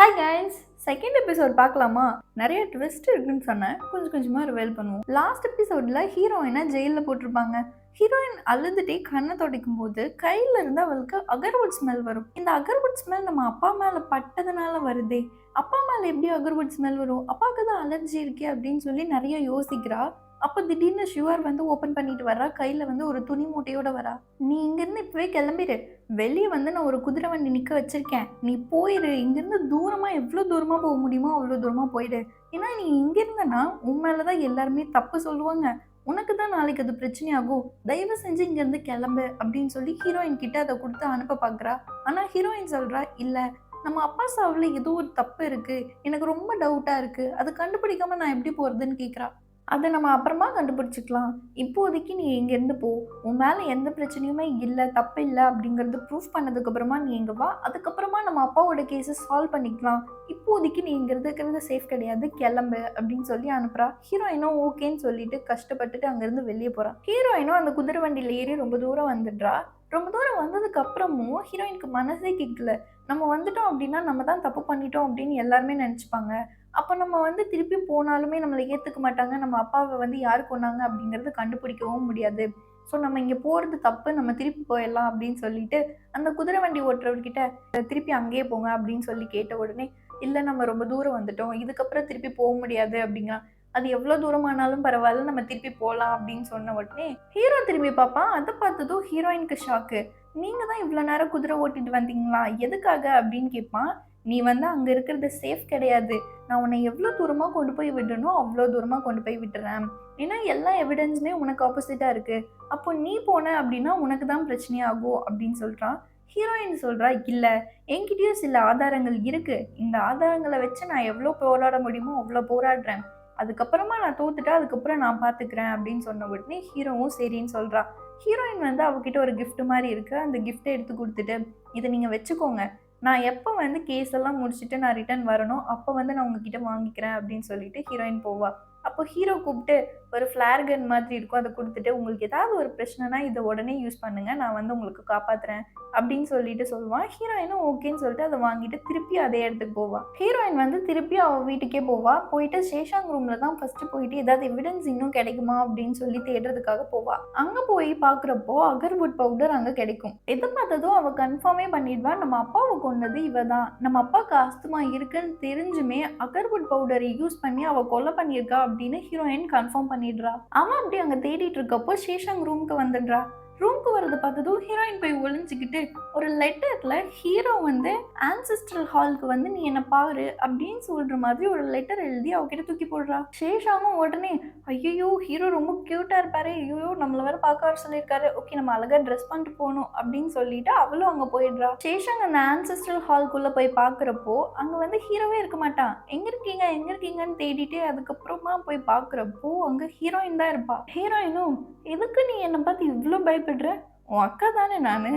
Hi guys, second episode பார்க்கலாமா? நிறைய twist இருக்குன்னு சொன்னேன், கொஞ்சம் கொஞ்சமாக ரிவீல் பண்ணுவோம். லாஸ்ட் எபிசோடில் ஹீரோயினை ஜெயிலில் போட்டிருப்பாங்க. ஹீரோயின் அழுதுட்டே கண்ணை துடைக்கும் போது கையில இருந்து அவளுக்கு அகர்வுட் ஸ்மெல் வரும். இந்த அகர்வுட் ஸ்மெல் நம்ம அப்பா மேலே பட்டதுனால வருதே, அப்பா மேலே எப்படி அகர்வுட் ஸ்மெல் வரும்? அப்பாவுக்கு தான் அலர்ஜி இருக்கே அப்படின்னு சொல்லி நிறைய யோசிக்கிறா. அப்போ திடீர்னு ஷுவர் வந்து ஓப்பன் பண்ணிட்டு வரா. கையில் வந்து ஒரு துணி மூட்டையோட வரா. நீ இங்கேருந்து இப்போவே கிளம்பிடு, வெளியே வந்து நான் ஒரு குதிரை வண்டி நிற்க வச்சிருக்கேன், நீ போயிடு, இங்கேருந்து தூரமாக எவ்வளோ தூரமாக போக முடியுமோ அவ்வளோ தூரமாக போயிடு. ஏன்னா நீ இங்கே இருந்தனா உன் மேலே தான் எல்லாருமே தப்பு சொல்லுவாங்க, உனக்கு தான் நாளைக்கு அது பிரச்சனையாகும், தயவு செஞ்சு இங்கேருந்து கிளம்பு அப்படின்னு சொல்லி ஹீரோயின் கிட்ட அதை கொடுத்து அனுப்ப பார்க்குறா. ஆனால் ஹீரோயின் சொல்கிறா, இல்லை நம்ம அப்பா சாவில் ஏதோ ஒரு தப்பு இருக்குது, எனக்கு ரொம்ப டவுட்டாக இருக்குது, அது கண்டுபிடிக்காம நான் எப்படி போகிறதுன்னு கேட்குறா. அதை நம்ம அப்புறமா கண்டுபிடிச்சிக்கலாம், இப்போதைக்கு நீ இங்கேருந்து போ, உன் மேலே எந்த பிரச்சனையுமே இல்லை, தப்பு இல்லை அப்படிங்கிறது ப்ரூஃப் பண்ணதுக்கப்புறமா நீ இங்கே வா, அதுக்கப்புறமா நம்ம அப்பாவோட கேஸை சால்வ் பண்ணிக்கலாம், இப்போதைக்கு நீ இங்கே இருக்கிறது சேஃப் கிடையாது, கிளம்பு அப்படின்னு சொல்லி அனுப்புறா. ஹீரோயினும் ஓகேன்னு சொல்லிட்டு கஷ்டப்பட்டுட்டு அங்கேருந்து வெளியே போகிறான். ஹீரோயினும் அந்த குதிரை வண்டியில் ஏறி ரொம்ப தூரம் வந்துடுறா. ரொம்ப தூரம் வந்ததுக்கு அப்புறமும் ஹீரோயினுக்கு மனசே கேட்கல. நம்ம வந்துட்டோம் அப்படின்னா நம்ம தான் தப்பு பண்ணிட்டோம் அப்படின்னு எல்லாருமே நினச்சிப்பாங்க. அப்போ நம்ம வந்து திருப்பி போனாலுமே நம்மளை ஏற்றுக்க மாட்டாங்க, நம்ம அப்பாவை வந்து யார் கொன்னாங்க அப்படிங்கிறது கண்டுபிடிக்கவும் முடியாது. ஸோ நம்ம இங்கே போகிறது தப்பு, நம்ம திருப்பி போயிடலாம் அப்படின்னு சொல்லிட்டு அந்த குதிரை வண்டி ஓட்டுறவர்கிட்ட திருப்பி அங்கேயே போங்க அப்படின்னு சொல்லி கேட்ட உடனே, இல்லை நம்ம ரொம்ப தூரம் வந்துட்டோம், இதுக்கப்புறம் திருப்பி போக முடியாது அப்படிங்க, அது எவ்வளோ தூரமானாலும் பரவாயில்ல, நம்ம திருப்பி போகலாம் அப்படின்னு சொன்ன உடனே ஹீரோ திரும்பி பார்ப்பான். அதை பார்த்ததும் ஹீரோயினுக்கு ஷாக்கு. நீங்கள் தான் இவ்வளோ நேரம் குதிரை ஓட்டிட்டு வந்தீங்களா, எதுக்காக அப்படின்னு கேட்பான். நீ வந்து அங்கே இருக்கிறது சேஃப் கிடையாது, நான் உன்னை எவ்வளோ தூரமாக கொண்டு போய் விடணும் அவ்வளோ தூரமாக கொண்டு போய் விட்டுறேன், ஏன்னா எல்லா எவிடன்ஸுமே உனக்கு ஆப்போசிட்டாக இருக்குது, அப்போ நீ போன அப்படின்னா உனக்கு தான் பிரச்சனையாகும் அப்படின்னு சொல்கிறான். ஹீரோயின் சொல்கிறா, இல்லை என்கிட்டயும் சில ஆதாரங்கள் இருக்குது, இந்த ஆதாரங்களை வச்சு நான் எவ்வளோ போராட முடியுமோ அவ்வளோ போராடுறேன், அதுக்கப்புறமா நான் தோத்துட்டா அதுக்கப்புறம் நான் பார்த்துக்கிறேன் அப்படின்னு சொன்ன உடனே ஹீரோவும் சரின்னு சொல்கிறா. ஹீரோயின் வந்து அவகிட்ட ஒரு கிஃப்ட் மாதிரி இருக்குது, அந்த கிஃப்ட்டை எடுத்து கொடுத்துட்டு, இதை நீங்கள் வச்சுக்கோங்க, நான் எப்போ வந்து கேஸ் எல்லாம் முடிச்சுட்டு நான் ரிட்டர்ன் வரணும் அப்போ வந்து நான் உங்ககிட்ட வாங்கிக்கிறேன் அப்படின்னு சொல்லிட்டு ஹீரோயின் போவா. அப்போ ஹீரோ கூப்பிட்டு ஒரு ஃப்ளேர் கன் மாதிரி இருக்கும், அதை கொடுத்துட்டு, உங்களுக்கு ஏதாவது ஒரு பிரச்சனைனா இதை உடனே யூஸ் பண்ணுங்கள், நான் வந்து உங்களுக்கு காப்பாற்றுறேன் அப்படின்னு சொல்லிட்டு சொல்லுவான். ஹீரோயினும் ஓகேன்னு சொல்லிட்டு அதை வாங்கிட்டு திருப்பி அதே இடத்துக்கு போவா. ஹீரோயின் வந்து திருப்பி அவள் வீட்டுக்கே போவா. போயிட்டு சேஷாங் ரூமில் தான் ஃபஸ்ட்டு போயிட்டு ஏதாவது எவிடன்ஸ் இன்னும் கிடைக்குமா அப்படின்னு சொல்லி தேடுறதுக்காக போவா. அங்கே போய் பார்க்குறப்போ அகர்வுட் பவுடர் அங்கே கிடைக்கும். எதை பார்த்ததும் அவள் கன்ஃபார்மே பண்ணிடுவா, நம்ம அப்பாவை கொண்டது இவ தான், நம்ம அப்பாவுக்கு ஆஸ்துமா இருக்குன்னு தெரிஞ்சுமே அகர்வுட் பவுடரை யூஸ் பண்ணி அவள் கொலை பண்ணியிருக்கா அப்படின்னு ஹீரோயின் கன்ஃபார்ம் பண்ணிடுறா. அவன் அப்படி அங்கே தேடிட்டு இருக்கப்போ சேஷாங் ரூமுக்கு வந்துடுறா. ரூம்க்கு வரது பார்த்ததும் ஹீரோயின் போய் ஒளிஞ்சிக்கிட்டு ஒரு லெட்டரில் ஹீரோ வந்து ஆன்செஸ்ட்ரல் ஹாலுக்கு வந்து நீ என்ன பாரு அப்படின்னு சொல்கிற மாதிரி ஒரு லெட்டர் எழுதி அவகிட்ட தூக்கி போடுறா. சேஷாவும் உடனே, ஐயோ ஹீரோ ரொம்ப க்யூட்டாக இருப்பாரு, ஐயோ நம்மளை வேற பார்க்க வர சொல்லியிருக்காரு, ஓகே நம்ம அழகாக ட்ரெஸ் பண்ணிட்டு போகணும் அப்படின்னு சொல்லிட்டு அவளும் அங்கே போயிடுறா. சேஷாங் அந்த ஆன்செஸ்ட்ரல் ஹாலுக்குள்ளே போய் பார்க்குறப்போ அங்கே வந்து ஹீரோவே இருக்க மாட்டான். எங்கே இருக்கீங்கன்னு தேடிட்டு அதுக்கப்புறமா போய் பார்க்குறப்போ அங்கே ஹீரோயின் தான் இருப்பா. ஹீரோயினும், எதுக்கு நீ என்னை பார்த்து இவ்வளோ பயப்படுற, உன் அக்கா தானே நான்,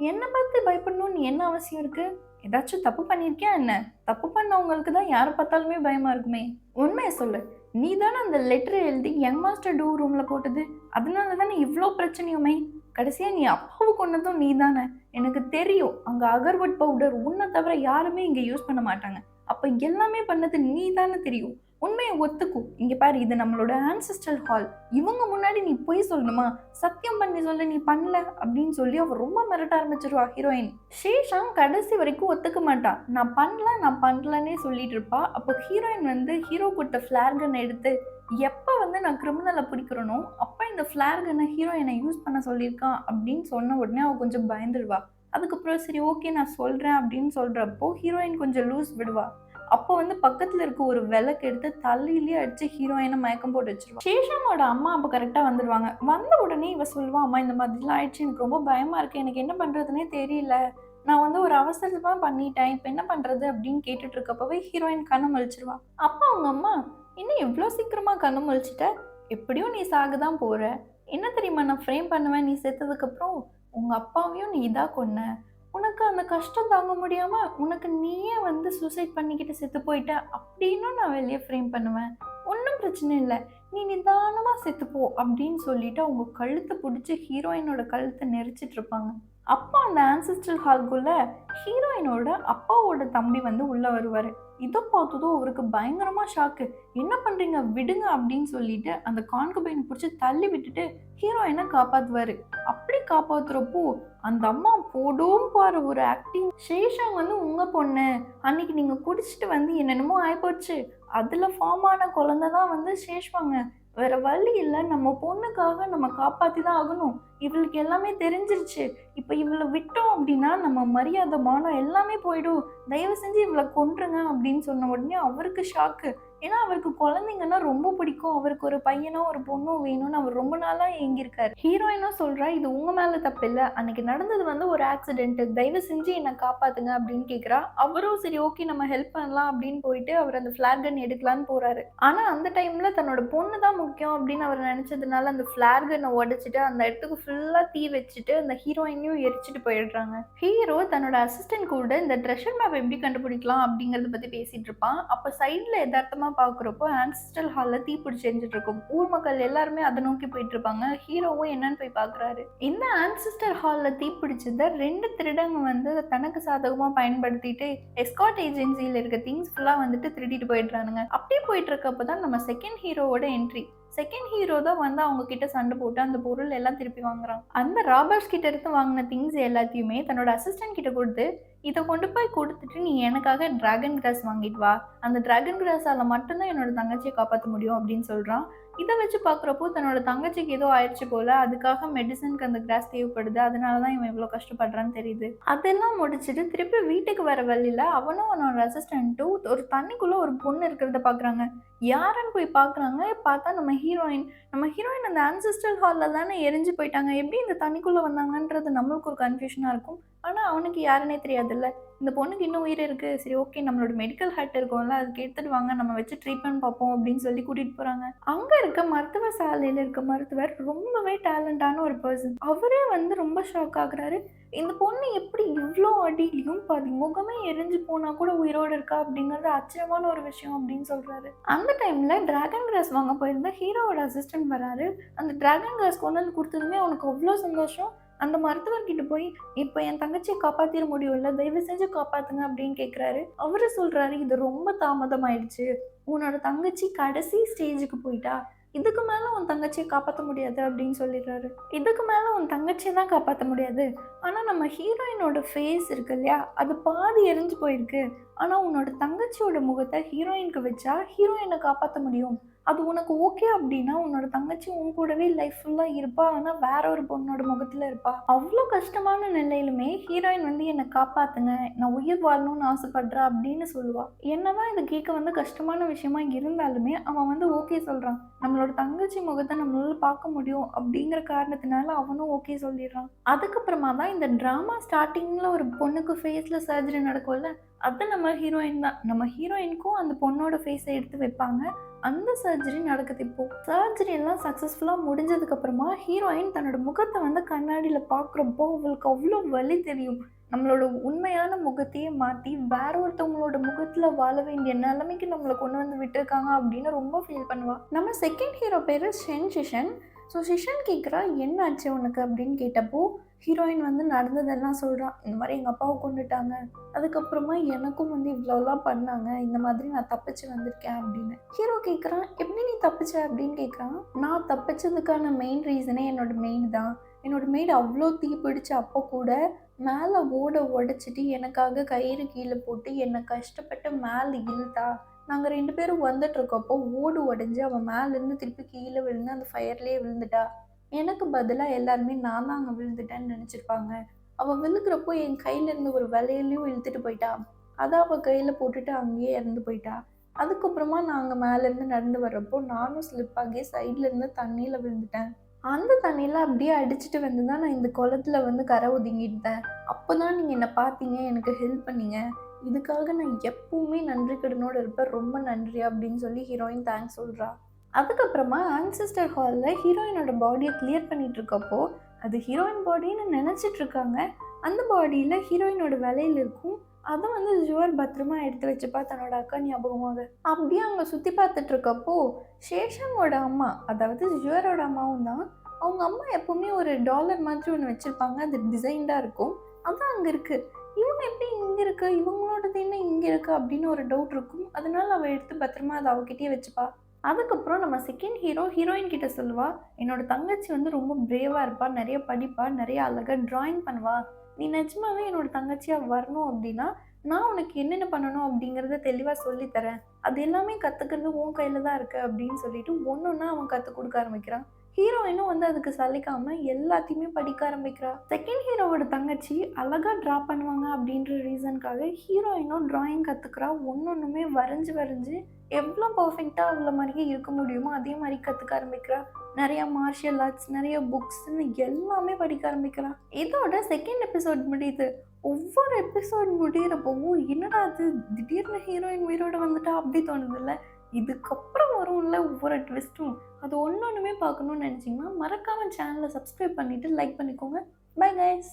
என்னை பார்த்து பயப்படணும்னு என்ன அவசியம் இருக்கு, ஏதாச்சும் தப்பு பண்ணியிருக்கியா என்ன, தப்பு பண்ணவங்களுக்கு தான் யாரை பார்த்தாலுமே பயமா இருக்குமே, உண்மையை சொல்லு, நீ தானே அந்த லெட்டர் எழுதி யங் மாஸ்டர் டூ ரூமில் போட்டது, அதனால தானே இவ்வளோ பிரச்சனையுமே, கடைசியாக நீ அப்பாவை கொண்டதும் நீ தானே, எனக்கு தெரியும் அங்கே அகர்வுட் பவுடர் உன்னை தவிர யாருமே இங்கே யூஸ் பண்ண மாட்டாங்க, அப்போ எல்லாமே பண்ணது நீ தானே தெரியும், உண்மையை ஒத்துக்கும், இங்கே பாரு இது நம்மளோட ஆன்செஸ்ட்ரல் ஹால், இவங்க முன்னாடி நீ போய் சொல்லணுமா, சத்தியம் பண்ணி சொல்ல நீ பண்ணல அப்படின்னு சொல்லி அவள் ரொம்ப மிரட்ட ஆரம்பிச்சிருவா ஹீரோயின். சேஷாங் கடைசி வரைக்கும் ஒத்துக்க மாட்டான், நான் பண்ணலன்னே சொல்லிட்டு இருப்பா. அப்போ ஹீரோயின் வந்து ஹீரோ கொடுத்த ஃப்ளேர் கன் எடுத்து, எப்போ வந்து நான் கிரிமினலை பிடிக்கிறனோ அப்போ இந்த ஃப்ளேர் கன்னை ஹீரோயினை யூஸ் பண்ண சொல்லியிருக்கான் அப்படின்னு சொன்ன உடனே அவள் கொஞ்சம் பயந்துடுவா. அதுக்கப்புறம் சரி ஓகே நான் சொல்கிறேன் அப்படின்னு சொல்கிறப்போ ஹீரோயின் கொஞ்சம் லூஸ் விடுவா. அப்போ வந்து பக்கத்தில் இருக்க ஒரு விளக்கு எடுத்து தலையிலேயே அடித்து ஹீரோயினை மயக்கம் போட்டு வச்சிருவா. சேஷாமோட அம்மா அப்போ கரெக்டாக வந்துடுவாங்க. வந்த உடனே இவ சொல்லுவா, அம்மா இந்த மாதிரிலாம் ஆயிடுச்சு, எனக்கு ரொம்ப பயமாக இருக்குது, எனக்கு என்ன பண்ணுறதுனே தெரியல, நான் வந்து ஒரு அவசரமாக பண்ணிட்டேன், இப்போ என்ன பண்ணுறது அப்படின்னு கேட்டுட்டு இருக்கப்பவே ஹீரோயின் கண்ணு முழிச்சிருவா. அப்போ அவங்க அம்மா, இன்னும் எவ்வளோ சீக்கிரமாக கண்ணு முழிச்சிட்ட, எப்படியும் நீ சாக தான் போகிற, என்ன தெரியுமா நான் ஃப்ரேம் பண்ணுவேன், நீ செத்ததுக்கப்புறம் உங்கள் அப்பாவையும் நீ இதாக கொன்ன, உனக்கு அந்த கஷ்டம் தாங்க முடியாமல் உனக்கு நீயே வந்து சூசைட் பண்ணிக்கிட்டு செத்து போயிட்ட அப்படின்னும் நான் வெளியே ஃப்ரேம் பண்ணுவேன், ஒன்றும் பிரச்சனை இல்லை, நீ நிதானமாக செத்துப்போ அப்படின்னு சொல்லிட்டு அவங்க கழுத்தை பிடிச்சி ஹீரோயினோட கழுத்தை நெரிச்சிட்டு இருப்பாங்க. அப்போ அந்த ஆன்செஸ்ட்ரல் ஹால்குள்ள ஹீரோயினோட அப்பாவோட தம்பி வந்து உள்ள வருவாரு. இதை பார்த்ததும் அவருக்கு பயங்கரமா ஷாக்கு. என்ன பண்றீங்க, விடுங்க அப்படின்னு சொல்லிட்டு அந்த கான்குபைனை பிடிச்சி தள்ளி விட்டுட்டு ஹீரோயினை காப்பாத்துவாரு. அப்படி காப்பாத்துறப்போ அந்த அம்மா போடும் பாரு ஒரு ஆக்டிங். சேஷாங் வந்து உங்க பொண்ணு, அன்னைக்கு நீங்க குடிச்சிட்டு வந்து என்னென்னமோ ஆயிப்போச்சு, அதுல ஃபார்ம் ஆன குழந்தை தான் வந்து சேஷ்வாங்க. வேற வழி இல்லை, நம்ம பொண்ணுக்காக நம்ம காப்பாத்தி தான் ஆகணும். இவளுக்கு எல்லாமே தெரிஞ்சிருச்சு. இப்ப இவளை விட்டோம் அப்படின்னா நம்ம மரியாதை மானம் எல்லாமே போயிடும். தயவு செஞ்சு இவளை கொன்றுங்க அப்படின்னு சொன்ன உடனே அவருக்கு ஷாக்கு. ஏன்னா அவருக்கு குழந்தைங்கன்னா ரொம்ப பிடிக்கும். அவருக்கு ஒரு பையனோ ஒரு பொண்ணோ வேணும்னு அவர் ரொம்ப நாளா ஏங்கியிருக்காரு. ஹீரோயினும் சொல்றா, இது உங்க மேல தப்பு இல்லை, அன்னைக்கு நடந்தது வந்து ஒரு ஆக்சிடென்ட், தயவு செஞ்சு என்னை காப்பாத்துங்க அப்படின்னு கேட்குறா. அவரும் சரி ஓகே நம்ம ஹெல்ப் பண்ணலாம் அப்படின்னு போயிட்டு அவர் அந்த ஃபிளார் கன் எடுக்கலான்னு போறாரு. ஆனா அந்த டைம்ல தன்னோட பொண்ணு தான் முக்கியம் அப்படின்னு அவர் நினைச்சதுனால அந்த ஃபிளார் கன்னை உடைச்சிட்டு அந்த இடத்துக்கு ஃபுல்லா தீ வச்சுட்டு அந்த ஹீரோயினையும் எரிச்சிட்டு போயிடுறாங்க. ஹீரோ தன்னோட அசிஸ்டன்ட் கூட இந்த ட்ரெஷர் மேப் எப்படி கண்டுபிடிக்கலாம் அப்படிங்கறத பத்தி பேசிட்டு இருப்பான். அப்ப சைட்ல யதார்த்தமா பாக்குறப்போ ஆன்செஸ்ட்ரல் ஹால்ல தீ பிடிச்சி எரிஞ்சிட்டு இருக்கும். ஊர் மக்கள் எல்லாருமே அதை நோக்கி போயிட்டு இருப்பாங்க. ஹீரோவும் என்னன்னு போய் பாக்குறாரு. இந்த ஆன்செஸ்டர் ஹால்ல தீ பிடிச்சத 2 திருடங்க வந்து தனக்கு சாதகமா பயன்படுத்திட்டு எஸ்கார்ட் ஏஜென்சியில இருக்க திங்ஸ் ஃபுல்லா வந்துட்டு திருடிட்டு போயிடுறானுங்க. அப்படியே போயிட்டு இருக்கப்பதான் நம்ம செகண்ட் ஹீரோவோட என்ட்ரி. செகண்ட் ஹீரோ தான் வந்து அவங்க கிட்ட சண்டை போட்டு அந்த பொருள் எல்லாம் திருப்பி வாங்குறான். அந்த ராபர்ஸ் கிட்ட இருந்து வாங்கின திங்ஸ் எல்லாத்தையுமே தன்னோட அசிஸ்டன்ட் கிட்ட கொடுத்து, இதை கொண்டு போய் கொடுத்துட்டு நீ எனக்காக டிராகன் கிராஸ் வாங்கிட்டு வா, அந்த டிராகன் கிராஸால மட்டும்தான் என்னோட தங்கச்சியை காப்பாற்ற முடியும் அப்படின்னு சொல்றான். இதை வச்சு பார்க்குறப்போ தன்னோட தங்கச்சிக்கு ஏதோ ஆயிடுச்சு போல, அதுக்காக மெடிசனுக்கு அந்த கிராஸ் தேவைப்படுது, அதனாலதான் இவன் இவ்வளோ கஷ்டப்படுறான்னு தெரியுது. அதெல்லாம் முடிச்சுட்டு திருப்பி வீட்டுக்கு வர வழியில அவனும் அவனோட அசிஸ்டன்ட்டும் ஒரு தண்ணிக்குள்ள ஒரு பொண்ணு இருக்கிறத பாக்குறாங்க. யாருன்னு போய் பாக்குறாங்க. பார்த்தா நம்ம ஹீரோயின் அந்த ஆன்செஸ்ட்ரல் ஹால்ல தானே எரிஞ்சு போயிட்டாங்க. எப்படி இந்த தண்ணிக்குள்ள வந்தாங்கன்றது நம்மளுக்கு ஒரு கன்ஃபியூஷனா இருக்கும். ஆனா அவனுக்கு யாருன்னே தெரியாதுல்ல. இந்த பொண்ணுக்கு இன்னும் உயிர் இருக்கு, சரி ஓகே நம்மளோட மெடிக்கல் ஹட் இருக்கும்ல, அதுக்கு எடுத்துட்டு வாங்க நம்ம வச்சு ட்ரீட்மெண்ட் பார்ப்போம் அப்படின்னு சொல்லி கூட்டிட்டு போறாங்க. அங்க இருக்க மருத்துவ சாலையில இருக்க மருத்துவர் ரொம்பவே டேலண்டான ஒரு பர்சன். அவரே வந்து ரொம்ப ஷாக் ஆகுறாரு. இந்த பொண்ணு எப்படி இவ்வளோ அடியிலையும் பாதி முகமே எரிஞ்சு போனா கூட உயிரோடு இருக்கா அப்படிங்கிறது ஆச்சரியமான ஒரு விஷயம் அப்படின்னு சொல்றாரு. அந்த டைம்ல டிராகன் கிராஸ் வாங்க போயிருந்த ஹீரோவோட அசிஸ்டன்ட் வராரு. அந்த டிராகன் கிராஸ் கொண்டு வந்து கொடுத்ததுமே அவனுக்கு அவ்வளோ சந்தோஷம். அந்த மருத்துவர்கிட்ட போய் இப்போ என் தங்கச்சியை காப்பாத்திர முடியும்ல, தயவு செஞ்சு காப்பாத்துங்க அப்படின்னு கேட்குறாரு. அவரு சொல்றாரு, இது ரொம்ப தாமதம் ஆயிடுச்சு, உன்னோட தங்கச்சி கடைசி ஸ்டேஜுக்கு போயிட்டா, இதுக்கு மேல உன் தங்கச்சியை காப்பாற்ற முடியாது அப்படின்னு சொல்லிடுறாரு. இதுக்கு மேல உன் தங்கச்சியை தான் காப்பாற்ற முடியாது, ஆனா நம்ம ஹீரோயினோட ஃபேஸ் இருக்கு இல்லையா, அது பாதி எரிஞ்சு போயிருக்கு. ஆனா உன்னோட தங்கச்சியோட முகத்தை ஹீரோயினுக்கு வச்சா ஹீரோயினை காப்பாற்ற முடியும். அது உனக்கு ஓகே அப்படின்னா உன்னோட தங்கச்சி உன் கூடவே லைஃப் ஃபுல்லா இருப்பா, ஆனா வேற ஒரு பொண்ணோட முகத்துல இருப்பா. அவ்வளோ கஷ்டமான நிலையிலுமே ஹீரோயின் வந்து என்னை காப்பாத்துங்க, நான் உயிர் வாழணும்னு ஆசைப்படுறா அப்படின்னு சொல்லுவா. என்னதான் இதை கேட்க வந்து கஷ்டமான விஷயமா இருந்தாலுமே அவன் வந்து ஓகே சொல்றான். நம்மளோட தங்கச்சி முகத்தை நம்மளால பார்க்க முடியும் அப்படிங்கிற காரணத்தினால அவனும் ஓகே சொல்லிடுறான். அதுக்கப்புறமா தான் இந்த டிராமா ஸ்டார்டிங்ல ஒரு பொண்ணுக்கு ஃபேஸ்ல சர்ஜரி நடக்கும்ல, அது நம்ம ஹீரோயின் தான். நம்ம ஹீரோயினுக்கும் அந்த பொண்ணோட ஃபேஸை எடுத்து வைப்பாங்க. அந்த சர்ஜரி நடக்குது. இப்போ சர்ஜரி எல்லாம் சக்ஸஸ்ஃபுல்லா முடிஞ்சதுக்கு அப்புறமா ஹீரோயின் தன்னோட முகத்தை வந்து கண்ணாடியில பாக்குறப்போ அவளுக்கு அவ்வளோ வலி தெரியும். நம்மளோட உண்மையான முகத்தையே மாத்தி வேற ஒருத்தவங்களோட முகத்துல வாழ வேண்டிய நிலைமைக்கு நம்மளை கொண்டு வந்து விட்டுருக்காங்க அப்படின்னு ரொம்ப ஃபீல் பண்ணுவா. நம்ம செகண்ட் ஹீரோ பேரு ஷிஷன். ஸோ ஷிஷன் கேட்குறா, என்ன ஆச்சு உனக்கு அப்படின்னு கேட்டப்போ ஹீரோயின் வந்து நடந்ததெல்லாம் சொல்கிறான். இந்த மாதிரி எங்கள் அப்பாவை கொண்டுட்டாங்க, அதுக்கப்புறமா எனக்கும் வந்து இவ்வளோலாம் பண்ணாங்க, இந்த மாதிரி நான் தப்பிச்சு வந்திருக்கேன் அப்படின்னு. ஹீரோ கேட்குறான், எப்படி நீ தப்பிச்ச அப்படின்னு கேட்குறான். நான் தப்பிச்சதுக்கான மெயின் ரீசனே என்னோட மெயின் தான். என்னோட மெய்டு அவ்வளோ தீ பிடிச்ச அப்போ கூட மேலே உடைச்சிட்டு எனக்காக கயிறு கீழே போட்டு என்னை கஷ்டப்பட்டு மேலே இழுத்தா. நாங்கள் 2 பேரும் வந்துட்டுருக்கப்போ ஓடு உடஞ்சி அவன் மேலேருந்து திருப்பி கீழே விழுந்து அந்த ஃபயர்லேயே விழுந்துட்டா. எனக்கு பதிலாக எல்லாருமே நான் தான் அங்கே விழுந்துட்டேன்னு நினச்சிருப்பாங்க. அவள் விழுக்கிறப்போ என் கையிலேருந்து ஒரு வலையிலையும் இழுத்துட்டு போயிட்டா. அதை அவள் கையில் போட்டுட்டு அங்கேயே இறந்து போயிட்டா. அதுக்கப்புறமா நாங்கள் மேலேருந்து நடந்து வர்றப்போ நானும் ஸ்லிப் ஆகி சைட்லேருந்து தண்ணியில் விழுந்துட்டேன். அந்த தண்ணியில் அப்படியே அடிச்சுட்டு வந்து தான் நான் இந்த குளத்துல வந்து கரை ஒதுங்கிட்டேன். அப்போ தான் நீங்கள் என்னை பார்த்தீங்க, எனக்கு ஹெல்ப் பண்ணீங்க. இதுக்காக நான் எப்பவுமே நன்றி கடனோடு இருப்பேன், ரொம்ப நன்றி அப்படின்னு சொல்லி ஹீரோயின் தேங்க்ஸ் சொல்கிறா. அதுக்கப்புறமா ஆன்செஸ்டர் ஹாலில் ஹீரோயினோட பாடியை கிளியர் பண்ணிட்டு இருக்கப்போ அது ஹீரோயின் பாடின்னு நினச்சிட்டு இருக்காங்க. அந்த பாடியில் ஹீரோயினோட வேலையில் இருக்கும். அதை வந்து ஜுவர் பத்திரமா எடுத்து வச்சுப்பா தன்னோட அக்கா ஞாபகமாக. அப்படியே அங்கே சுற்றி பார்த்துட்டு இருக்கப்போ சேஷங்கோட அம்மா, அதாவது ஜுவரோட அம்மாவும் தான், அவங்க அம்மா எப்பவுமே ஒரு டாலர் மாதிரி ஒன்று வச்சிருப்பாங்க. அது டிசைன்டாக இருக்கும். அதான் அங்கே இருக்கு. இவங்க எப்படி இங்கே இருக்கு, இவங்களோடது என்ன இங்கே இருக்கு அப்படின்னு ஒரு டவுட் இருக்கும். அதனால அவள் எடுத்து பத்திரமா அதை அவகிட்டயே வச்சுப்பா. அதுக்கப்புறம் நம்ம செகண்ட் ஹீரோயின் கிட்ட சொல்லுவா, என்னோட தங்கச்சி வந்து ரொம்ப பிரேவாக இருப்பா, நிறைய படிப்பா, நிறைய அழகாக ட்ராயிங் பண்ணுவா. நீ நிஜமாவே என்னோட தங்கச்சியாக வரணும் அப்படின்னா நான் உனக்கு என்னென்ன பண்ணணும் அப்படிங்கிறத தெளிவாக சொல்லித்தரேன். அது எல்லாமே கற்றுக்கிறது உன் கையில் தான் இருக்குது அப்படின்னு சொல்லிட்டு ஒன்று ஒன்றா அவன் கற்றுக் கொடுக்க ஆரம்பிக்கிறான். ஹீரோயினும் வந்து அதுக்கு சலிக்காம எல்லாத்தையுமே படிக்க ஆரம்பிக்கிறா. செகண்ட் ஹீரோவோட தங்கச்சி அழகா டிரா பண்ணுவாங்க அப்படின்ற ரீசனுக்காக ஹீரோயினும் டிராயிங் கற்றுக்கிறா. ஒன்னொன்றுமே வரைஞ்சி வரைஞ்சி எவ்வளோ பர்ஃபெக்டாக அவ்வளோ மாதிரியே இருக்க முடியுமோ அதே மாதிரி கற்றுக்க ஆரம்பிக்கிறா. நிறைய மார்ஷியல் ஆர்ட்ஸ், நிறைய புக்ஸ்ன்னு எல்லாமே படிக்க ஆரம்பிக்கிறா. இதோட செகண்ட் எபிசோட் முடியுது. ஒவ்வொரு எபிசோட் முடியிறப்பவும் என்னடா அது திடீர்னு ஹீரோயின் உயிரோட வந்துட்டா அப்படி தோணுதில்ல. இதுக்கப்புறம் வரும்ல ஒவ்வொரு ட்விஸ்ட்டும். அது ஒன்னொன்றுமே பார்க்கணும்னு நினச்சிங்கன்னா மறக்காமல் சேனலை சப்ஸ்கிரைப் பண்ணிவிட்டு லைக் பண்ணிக்கோங்க. Bye guys.